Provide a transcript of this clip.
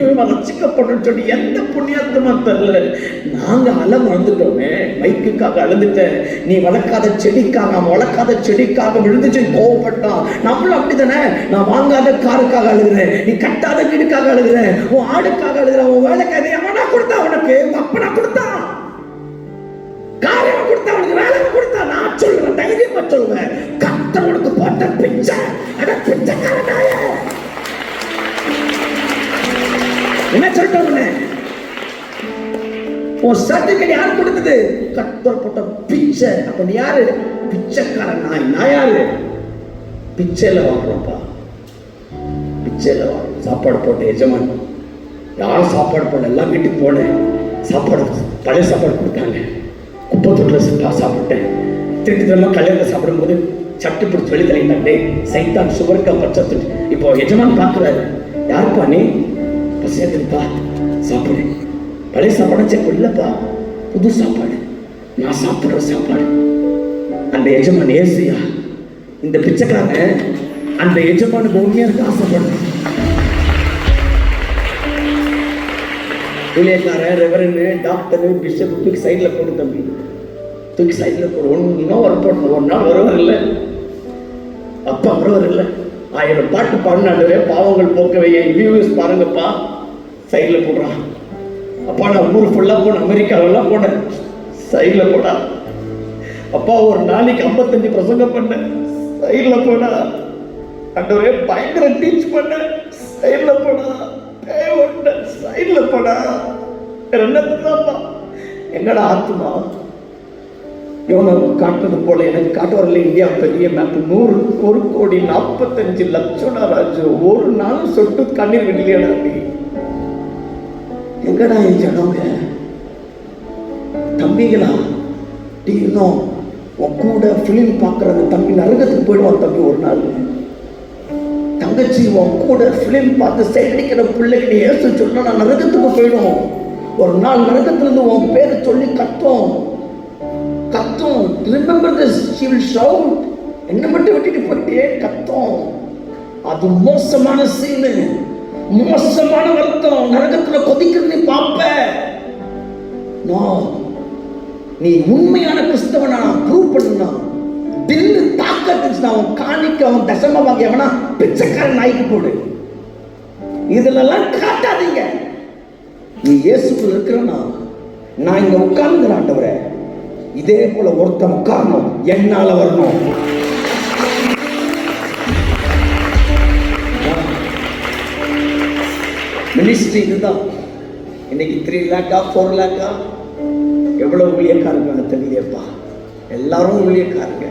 ரசிக்கப்படும் சொல்லி எந்த புண்ணியத்துமா தெரியல. நாங்க அலம் வந்துட்டோமே, மைக்குக்காக அழுந்துட்டேன். நீ வளர்க்காத செடிக்காக, அவன் வளர்க்காத செடிக்காக விழுந்துச்சு கோவப்பட்டான். நம்மளும் அப்படித்தானே. நான் வாங்காத காருக்காக அழுகிறேன், நீ கட்டாத வீடுக்காக அழுகிறேன், உன் ஆடுக்காக அழுகிறேன், உன் வேலைக்காக அவனா கொடுத்தா, உனக்கு அப்பனா கொடுத்தான், காரியம் கொடுத்தா, அவனுக்கு வேலை கொடுத்தா. நான் சொல்றேன், தைரியமா சொல்லுவேன், கர்த்தர் உனக்கு போட்ட பிச்சை, அட பிச்சைக்காரனாய என்ன சொல்லிட்டு உன் சர்டிபிகேட் யார் கொடுத்தது? கர்த்தர் போட்ட பிச்சை. அப்ப நீ யாரு? பிச்சைக்காரன் நாய். நான் யாரு? பிச்சையில வாங்குறோம்ப்பா, பிச்சையில வாங்குறோம். சாப்பாடு போட்ட எஜமான் யாரும் சாப்பாடு போடல, எல்லாம் வீட்டுக்கு போனேன், சாப்பாடு பழைய சாப்பாடு கொடுத்தாங்க, குப்பை தொட்டில் சாப்பிட்டேன். திருட்டு கல்யாணத்தில் சாப்பிடும்போது சட்டு பிடிச்சி வெளி தலையிட்டாண்டே சைத்தான் சுவர்க்கா பச்சை. இப்போ எஜமான் பார்க்குறாரு, யாருப்பா நீ? பசியாதுப்பா, சாப்பாடு பழைய சாப்பாடு செக் இல்லப்பா, புது சாப்பாடு, நான் சாப்பிட்ற சாப்பாடு. அந்த எஜமான் ஏசியா, இந்த பிச்சைக்காரன் அந்த எஜமானுக்கு உண்மையாக ஆசைப்படுது. ஊழியக்காரன், ரெவரண்டு, டாக்டரு, பிஷப் தூக்கி சைடில் போடு தம்பி, தூக்கி சைடில் போடு. ஒன்றும் வர போடணும். ஒரு நாள் வருவார் இல்லை, அப்பா வருவார் இல்லை, 1000 பாட்டு பாடினாண்டவே பாவங்கள் போக்கவே வியூஸ் பாருங்கப்பா, சைடில் போடுறான். அப்பா நான் ஊர் ஃபுல்லாக போனேன், அமெரிக்காவெல்லாம் போனேன், சைடில் போடா. அப்பா ஒரு நாளைக்கு 55 பிரசங்கம் பண்ணேன், சைடில் போடா. அண்டவரே பயங்கர டீச் பண்ணேன், சைடில் போடா. சைடில் போடா. என்னப்பா எங்கடா ஆத்துமா? இவனை காட்டுறது போல எனக்கு காட்டுவார்ல, இந்தியா பெரிய மேப், 100 கோடி 45 லட்சம் ராஜு. ஒரு நாள் சொட்டு கண்ணீர் விடலையடா நீ. எங்கடா என் ஜனங்க தம்பிகளா? இன்னும் உன் கூட பிலிம் பார்க்கறது தம்பி நரகத்துக்கு போயிடுவான் தம்பி. ஒரு நாள் தங்கச்சி உன் கூட பிலிம் பார்த்து சேகரிக்கிற பிள்ளைக்கு நீ ஏசு சொன்னா நான் நரகத்துக்கு போயிடும். ஒரு நாள் நரகத்திலிருந்து உன் பேரை சொல்லி கத்தும். Remember this, she will shout. என்ன மட்டும் விட்டுட்டு போயிட்டே கத்தும். அது மோசமான சீனு, மோசமான வருத்தம். நரகத்துல கொதிக்கிறது நீ பாப்ப. நீ உண்மையான கிறிஸ்தவனா ப்ரூவ் பண்ணா, தில்லு தாக்கத்துச்சுன்னா அவன் காணிக்க, அவன் தசம வாங்கி அவனா பிச்சைக்காரன் நாய்க்கு போடு. இதுலெல்லாம் காட்டாதீங்க. நீ இயேசுக்குள்ள இருக்கிறனா, நான் இங்க உட்கார்ந்துங்கிற ஆண்டவரே, இதே போல ஒருத்தன் உட்காரணும், என்னால வரணும். மினிஸ்ட்ரி இதுதான். இன்னைக்கு 3 lakhs 4 lakhs எவ்வளவு ஊழியக்காரங்க தெரியலையப்பா. எல்லாரும் ஊழியக்காரங்க.